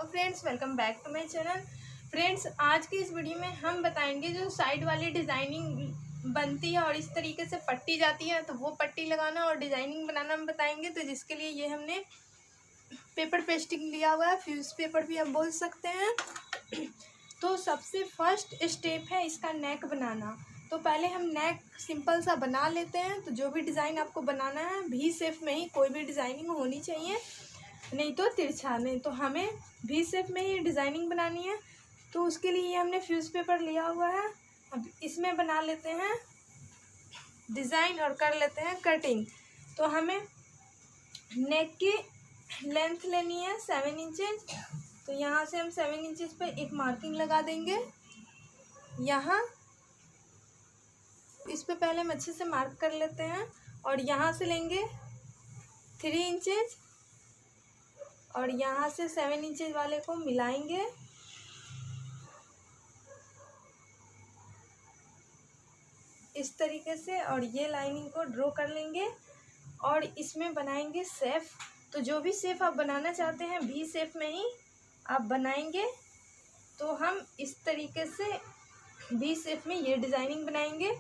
Friends, welcome back to my channel. Friends, आज की इस वीडियो में हम बताएंगे जो साइड वाली डिज़ाइनिंग बनती है और इस तरीके से पट्टी जाती है, तो वो पट्टी लगाना और डिज़ाइनिंग बनाना हम बताएंगे। तो जिसके लिए ये हमने पेपर पेस्टिंग लिया हुआ है, फ्यूज़ पेपर भी हम बोल सकते हैं। तो सबसे फर्स्ट स्टेप है इसका नेक बनाना। तो पहले हम नेक सिंपल सा बना लेते हैं। तो जो भी डिज़ाइन आपको बनाना है वी शेप में ही कोई भी डिज़ाइनिंग होनी चाहिए, नहीं तो तिरछा, नहीं तो हमें वी शेप में ही डिज़ाइनिंग बनानी है। तो उसके लिए हमने फ्यूज़ पेपर लिया हुआ है। अब इसमें बना लेते हैं डिज़ाइन और कर लेते हैं कटिंग। तो हमें नेक की लेंथ लेनी है 7 इंचेस। तो यहाँ से हम 7 इंचेस पे एक मार्किंग लगा देंगे। यहाँ इस पे पहले हम अच्छे से मार्क कर लेते हैं और यहाँ से लेंगे 3 इंचेस और यहाँ से 7 इंचेस वाले को मिलाएंगे। इस तरीके से और ये लाइनिंग को ड्रॉ कर लेंगे और इसमें बनाएंगे शेप। तो जो भी शेप आप बनाना चाहते हैं वी शेप में ही आप बनाएंगे। तो हम इस तरीके से वी शेप में ये डिज़ाइनिंग बनाएंगे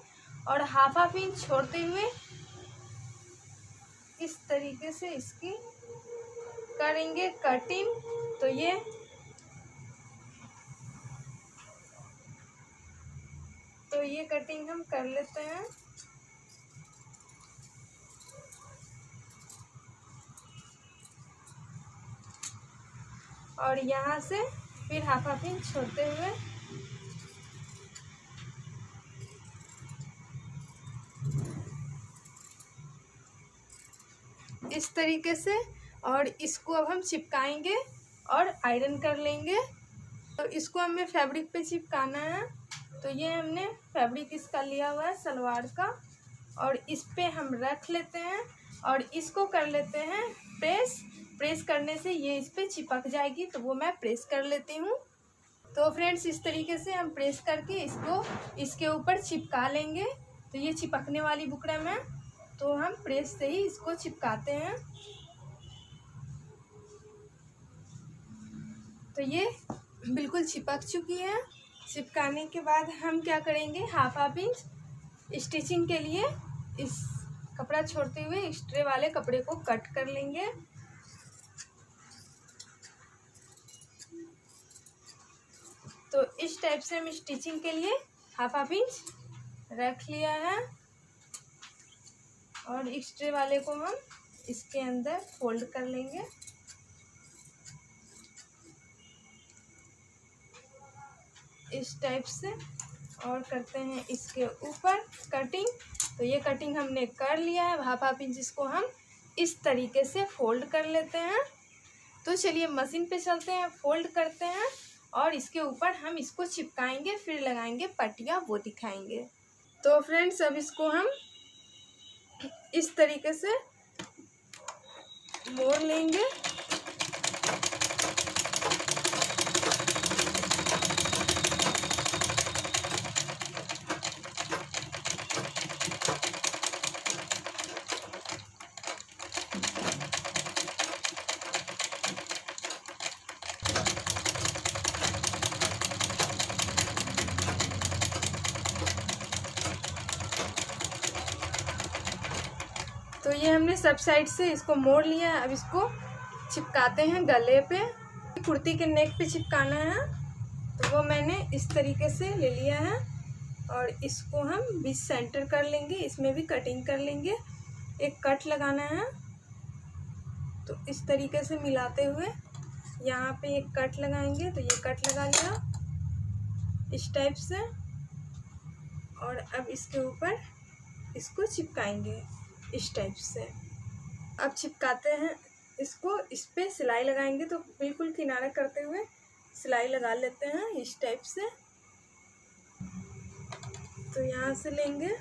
और हाफ इंच छोड़ते हुए इस तरीके से इसकी करेंगे कटिंग। तो ये कटिंग हम कर लेते हैं। और यहाँ से फिर हाफ इंच छोड़ते हुए इस तरीके से, और इसको अब हम चिपकाएंगे और आयरन कर लेंगे। तो इसको हमें फैब्रिक पे चिपकाना है। तो ये हमने फैब्रिक इसका लिया हुआ है सलवार का, और इस पे हम रख लेते हैं और इसको कर लेते हैं प्रेस करने से ये इस पे चिपक जाएगी। तो वो मैं प्रेस कर लेती हूँ। तो फ्रेंड्स, इस तरीके से हम प्रेस करके इसको इसके ऊपर चिपका लेंगे। तो ये चिपकने वाली बुकरम है, तो हम प्रेस से ही इसको चिपकाते हैं। तो ये बिल्कुल चिपक चुकी है। चिपकाने के बाद हम क्या करेंगे, हाफ इंच स्टिचिंग के लिए इस कपड़ा छोड़ते हुए एक्स्ट्रे वाले कपड़े को कट कर लेंगे। तो इस टाइप से हम स्टिचिंग के लिए हाफ इंच रख लिया है और एक्स्ट्रे वाले को हम इसके अंदर फोल्ड कर लेंगे। इस टाइप से और करते हैं इसके ऊपर कटिंग। तो ये कटिंग हमने कर लिया है। हाफ इंच इसको हम इस तरीके से फोल्ड कर लेते हैं। तो चलिए मशीन पे चलते हैं, फोल्ड करते हैं और इसके ऊपर हम इसको चिपकाएंगे, फिर लगाएंगे पट्टियाँ, वो दिखाएंगे। तो फ्रेंड्स, अब इसको हम इस तरीके से मोड़ लेंगे। तो ये हमने सब साइड से इसको मोड़ लिया है। अब इसको चिपकाते हैं गले पे। कुर्ती के नेक पे चिपकाना है, तो वो मैंने इस तरीके से ले लिया है और इसको हम बीच सेंटर कर लेंगे। इसमें भी कटिंग कर लेंगे, एक कट लगाना है। तो इस तरीके से मिलाते हुए यहाँ पे एक कट लगाएंगे। तो ये कट लगा लिया इस टाइप से, और अब इसके ऊपर इसको चिपकाएंगे इस टाइप से। अब चिपकाते हैं इसको, इस पे सिलाई लगाएंगे। तो बिल्कुल किनारा करते हुए सिलाई लगा लेते हैं इस टाइप से। तो यहाँ से लेंगे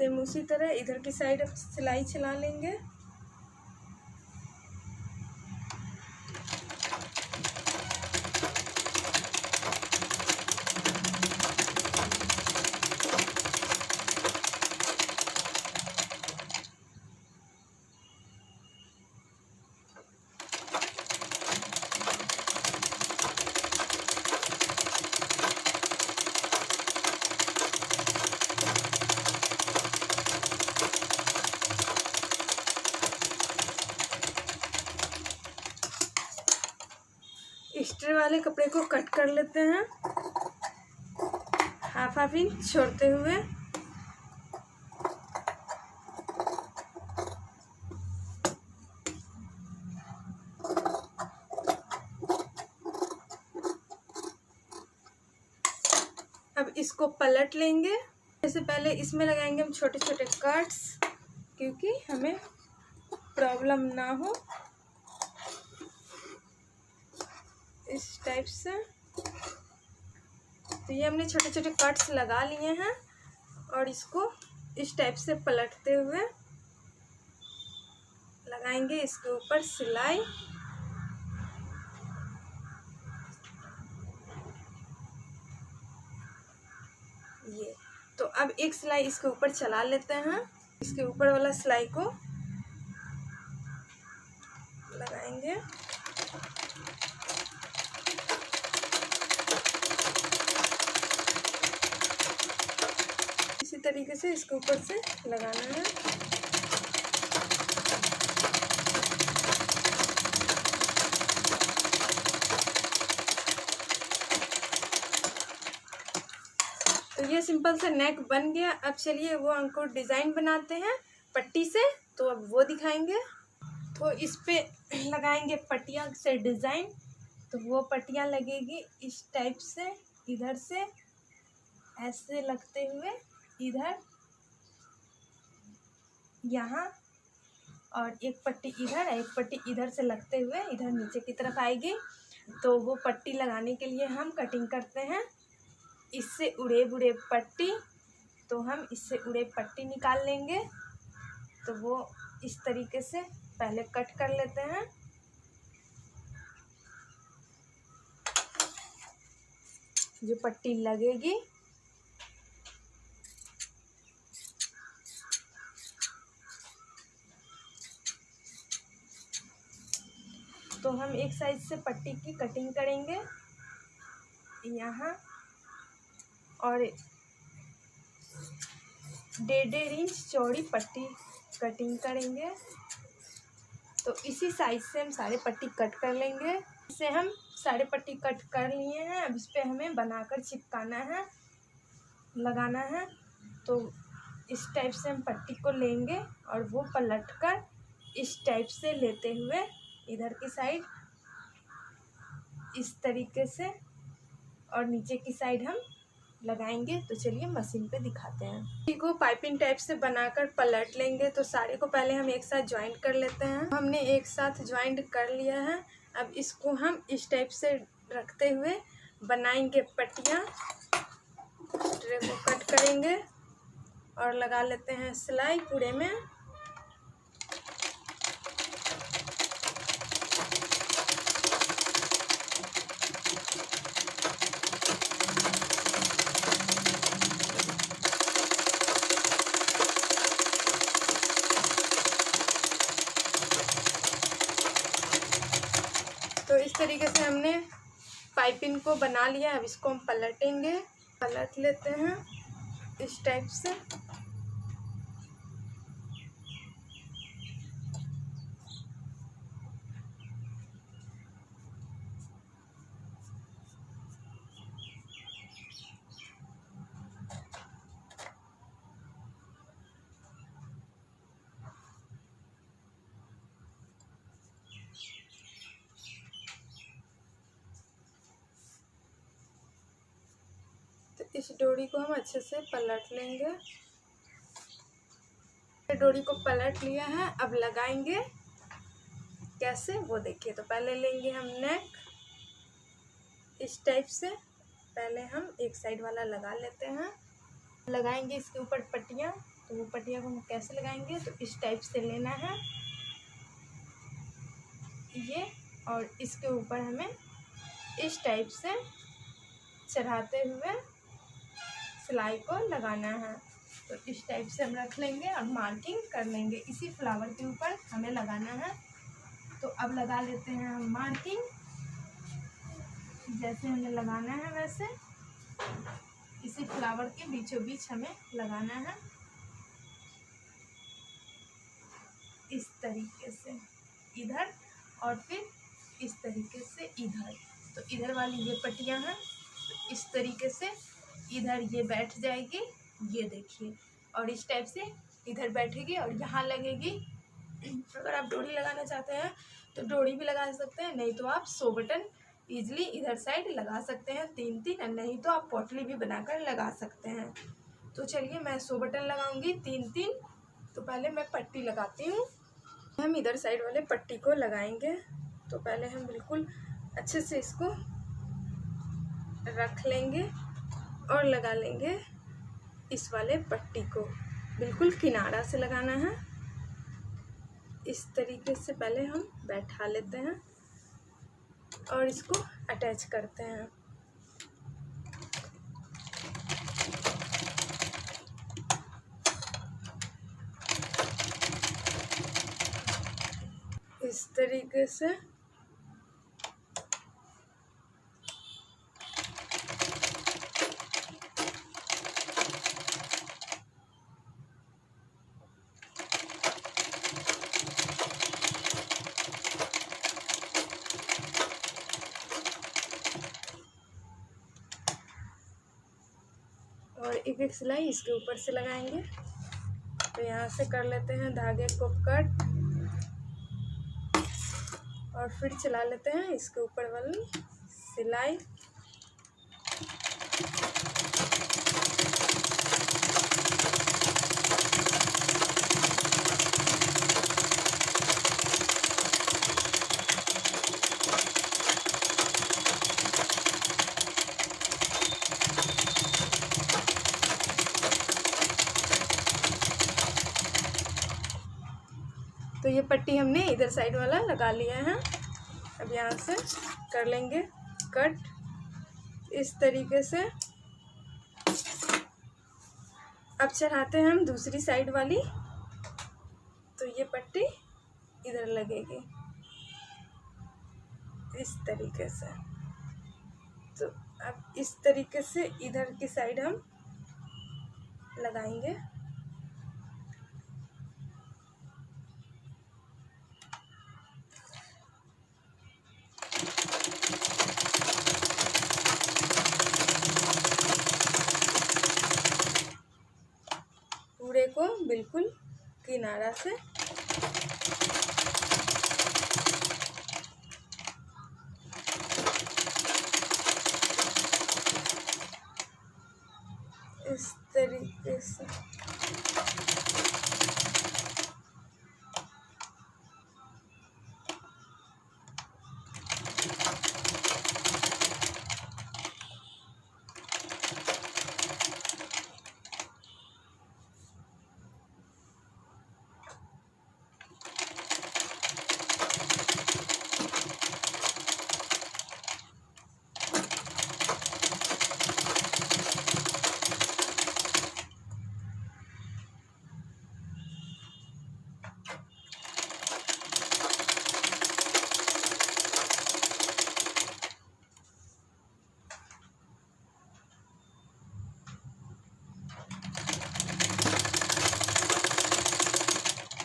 सेम उसी तरह इधर की साइड अब सिलाई चला लेंगे। एक्स्ट्रा वाले कपड़े को कट कर लेते हैं, हाफ इंच छोड़ते हुए। अब इसको पलट लेंगे। इससे पहले इसमें लगाएंगे हम छोटे छोटे कट्स, क्योंकि हमें प्रॉब्लम ना हो। इस टाइप से तो ये हमने छोटे छोटे कट्स लगा लिए हैं और इसको इस टाइप से पलटते हुए लगाएंगे इसके ऊपर सिलाई। ये तो अब एक सिलाई इसके ऊपर चला लेते हैं। इसके ऊपर वाला सिलाई को लगाएंगे। इसी तरीके से इसके ऊपर से लगाना है। तो ये सिंपल सा नेक बन गया। अब चलिए वो हमको डिज़ाइन बनाते हैं पट्टी से, तो अब वो दिखाएंगे। तो इस पे लगाएंगे पट्टियाँ से डिज़ाइन। तो वो पट्टियाँ लगेगी इस टाइप से, इधर से ऐसे लगते हुए इधर यहाँ, और एक पट्टी इधर, एक पट्टी इधर से लगते हुए इधर नीचे की तरफ आएगी। तो वो पट्टी लगाने के लिए हम कटिंग करते हैं। इससे उड़े बुड़े पट्टी, तो हम इससे उड़े पट्टी निकाल लेंगे। तो वो इस तरीके से पहले कट कर लेते हैं। जो पट्टी लगेगी तो हम एक साइड से पट्टी की कटिंग करेंगे यहाँ, और 1.5 इंच चौड़ी पट्टी कटिंग करेंगे। तो इसी साइज से हम सारे पट्टी कट कर लेंगे। इससे हम सारे पट्टी कट कर लिए हैं। अब इस पर हमें बनाकर चिपकाना है, लगाना है। तो इस टाइप से हम पट्टी को लेंगे और वो पलटकर इस टाइप से लेते हुए इधर की साइड इस तरीके से, और नीचे की साइड हम लगाएंगे। तो चलिए मशीन पे दिखाते हैं। पट्टी को पाइपिंग टाइप से बनाकर पलट लेंगे। तो सारे को पहले हम एक साथ ज्वाइंट कर लेते हैं। हमने एक साथ ज्वाइंट कर लिया है। अब इसको हम इस टाइप से रखते हुए बनाएंगे पट्टियाँ। ट्रे को कट करेंगे और लगा लेते हैं सिलाई पूरे में। तो इस तरीके से हमने पाइपिंग को बना लिया। अब इसको हम पलटेंगे, पलट लेते हैं इस टाइप से। इस डोरी को हम अच्छे से पलट लेंगे। डोरी को पलट लिया है। अब लगाएंगे कैसे वो देखिए। तो पहले लेंगे हम नेक इस टाइप से। पहले हम एक साइड वाला लगा लेते हैं, लगाएंगे इसके ऊपर पट्टियाँ। तो वो पट्टियाँ को हम कैसे लगाएंगे, तो इस टाइप से लेना है ये, और इसके ऊपर हमें इस टाइप से चढ़ाते हुए सिलाई को लगाना है। तो इस टाइप से हम रख लेंगे और मार्किंग कर लेंगे। इसी फ्लावर के ऊपर हमें लगाना है। तो अब लगा लेते हैं हम मार्किंग, जैसे हमें लगाना है वैसे इसी फ्लावर के बीचों बीच हमें लगाना है, इस तरीके से इधर, और फिर इस तरीके से इधर। तो इधर वाली ये पट्टियाँ हैं, तो इस तरीके से इधर ये बैठ जाएगी, ये देखिए, और इस टाइप से इधर बैठेगी और यहाँ लगेगी। अगर आप डोरी लगाना चाहते हैं तो डोरी भी लगा सकते हैं, नहीं तो आप 100 बटन ईजिली इधर साइड लगा सकते हैं 3-3, और नहीं तो आप पोटली भी बनाकर लगा सकते हैं। तो चलिए मैं 100 बटन लगाऊंगी 3-3। तो पहले मैं पट्टी लगाती हूँ। हम इधर साइड वाले पट्टी को लगाएंगे। तो पहले हम बिल्कुल अच्छे से इसको रख लेंगे और लगा लेंगे इस वाले पट्टी को, बिल्कुल किनारा से लगाना है। इस तरीके से पहले हम बैठा लेते हैं और इसको अटैच करते हैं। इस तरीके से और एक एक सिलाई इसके ऊपर से लगाएंगे। तो यहाँ से कर लेते हैं धागे को कट और फिर चला लेते हैं इसके ऊपर वाली सिलाई। तो ये पट्टी हमने इधर साइड वाला लगा लिया है। अब यहाँ से कर लेंगे कट इस तरीके से। अब चढ़ाते हैं हम दूसरी साइड वाली। तो ये पट्टी इधर लगेगी इस तरीके से। तो अब इस तरीके से इधर की साइड हम लगाएंगे। पूरे को बिल्कुल किनारा से इस तरीके से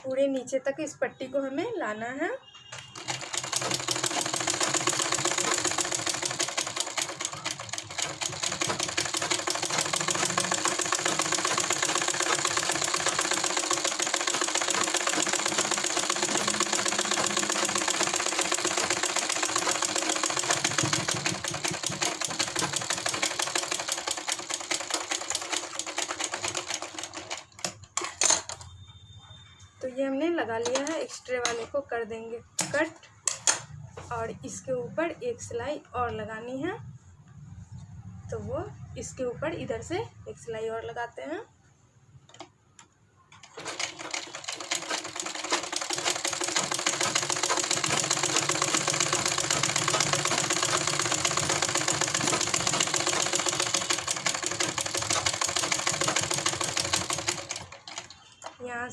पूरे नीचे तक इस पट्टी को हमें लाना है। तो ये हमने लगा लिया है। एक्स्ट्रा वाले को कर देंगे कट और इसके ऊपर एक सिलाई और लगानी है। तो वो इसके ऊपर इधर से एक सिलाई और लगाते हैं।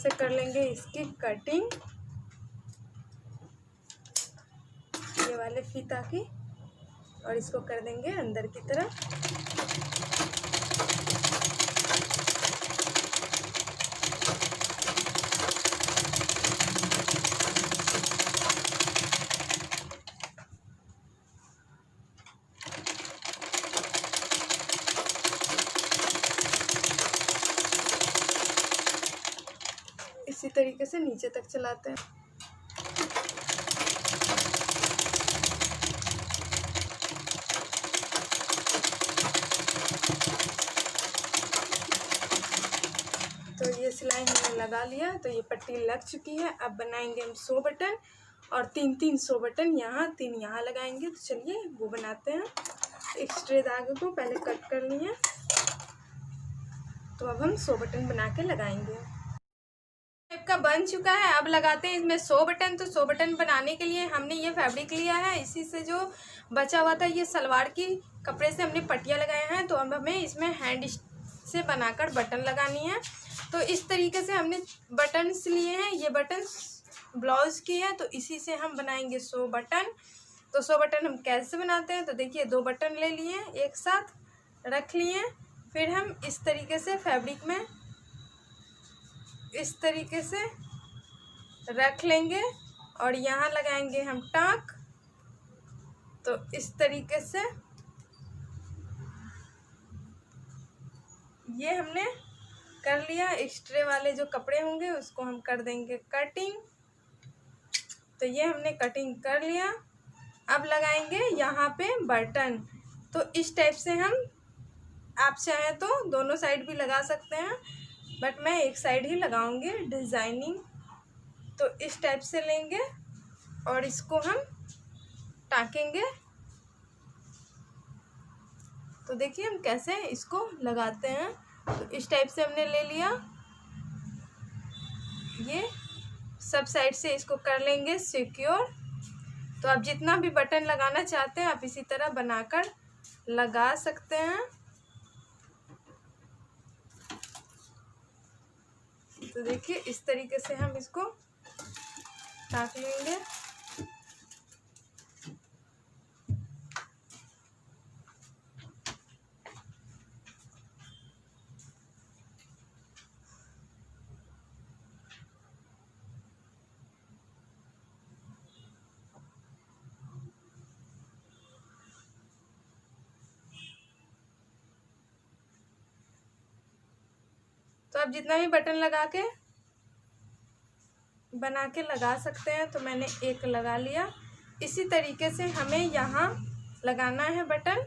से कर लेंगे इसकी कटिंग, ये वाले फीता की, और इसको कर देंगे अंदर की तरफ। इसी तरीके से नीचे तक चलाते हैं। तो ये सिलाई हमने लगा लिया, तो ये पट्टी लग चुकी है। अब बनाएंगे हम 100 बटन और 3-3 100 बटन यहाँ 3 यहाँ लगाएंगे। तो चलिए वो बनाते हैं। एक्स्ट्रा धागे को पहले कट कर लिए, तो अब हम 100 बटन बना के लगाएंगे। टाइप का बन चुका है, अब लगाते हैं इसमें 100 बटन। तो 100 बटन बनाने के लिए हमने ये फैब्रिक लिया है, इसी से जो बचा हुआ था ये सलवार की कपड़े से हमने पट्टियाँ लगाए हैं। तो अब हमें इसमें हैंड से बनाकर बटन लगानी है। तो इस तरीके से हमने बटन्स लिए हैं, ये बटन्स ब्लाउज की है। तो इसी से हम बनाएंगे 100 बटन। तो 100 बटन हम कैसे बनाते हैं, तो देखिए 2 बटन ले लिए, एक साथ रख लिए, फिर हम इस तरीके से फैब्रिक में इस तरीके से रख लेंगे और यहाँ लगाएंगे हम टाँक। तो इस तरीके से ये हमने कर लिया। एक्स्ट्रे वाले जो कपड़े होंगे उसको हम कर देंगे कटिंग। तो ये हमने कटिंग कर लिया। अब लगाएंगे यहाँ पे बटन। तो इस टाइप से हम, आप चाहें तो दोनों साइड भी लगा सकते हैं, बट मैं एक साइड ही लगाऊंगी डिज़ाइनिंग। तो इस टाइप से लेंगे और इसको हम टाँकेंगे। तो देखिए हम कैसे इसको लगाते हैं। तो इस टाइप से हमने ले लिया, ये सब साइड से इसको कर लेंगे सिक्योर। तो आप जितना भी बटन लगाना चाहते हैं आप इसी तरह बनाकर लगा सकते हैं। तो देखिए इस तरीके से हम इसको टाँक लेंगे। तो आप जितना भी बटन लगा के बना के लगा सकते हैं। तो मैंने एक लगा लिया। इसी तरीके से हमें यहाँ लगाना है बटन।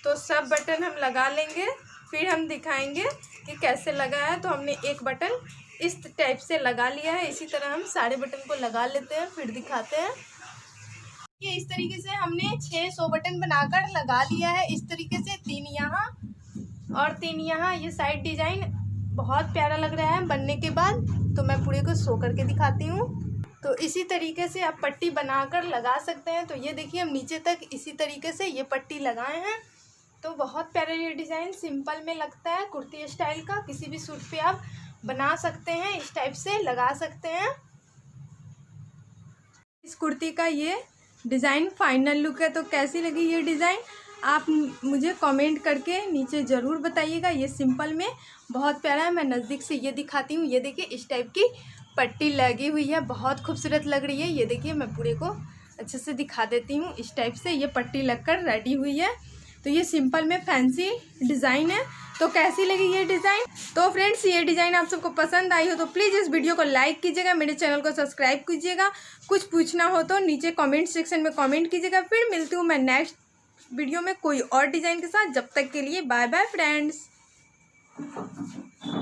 तो सब बटन हम लगा लेंगे, फिर हम दिखाएंगे कि कैसे लगा है। तो हमने एक बटन इस टाइप से लगा लिया है, इसी तरह हम सारे बटन को लगा लेते हैं, फिर दिखाते हैं। ये इस तरीके से हमने 600 बटन बनाकर लगा लिया है। इस तरीके से 3 यहाँ और 3 यहाँ। ये साइड डिजाइन बहुत प्यारा लग रहा है बनने के बाद। तो मैं पूरे को शो करके दिखाती हूँ। तो इसी तरीके से आप पट्टी बनाकर लगा सकते हैं। तो ये देखिए हम नीचे तक इसी तरीके से ये पट्टी लगाए हैं। तो बहुत प्यारा ये डिज़ाइन सिंपल में लगता है, कुर्ती स्टाइल का। किसी भी सूट पे आप बना सकते हैं, इस टाइप से लगा सकते हैं। इस कुर्ती का ये डिज़ाइन फाइनल लुक है। तो कैसी लगी ये डिज़ाइन आप मुझे कमेंट करके नीचे ज़रूर बताइएगा। ये सिंपल में बहुत प्यारा है। मैं नज़दीक से ये दिखाती हूँ। ये देखिए इस टाइप की पट्टी लगी हुई है, बहुत खूबसूरत लग रही है। ये देखिए मैं पूरे को अच्छे से दिखा देती हूँ। इस टाइप से ये पट्टी लगकर रेडी हुई है। तो ये सिंपल में फैंसी डिज़ाइन है। तो कैसी लगी ये डिज़ाइन? तो फ्रेंड्स ये डिज़ाइन आप सबको पसंद आई हो तो प्लीज़ इस वीडियो को लाइक कीजिएगा, मेरे चैनल को सब्सक्राइब कीजिएगा। कुछ पूछना हो तो नीचे कमेंट सेक्शन में कमेंट कीजिएगा। फिर मिलती हूँ मैं नेक्स्ट वीडियो में कोई और डिज़ाइन के साथ। जब तक के लिए बाय बाय फ्रेंड्स।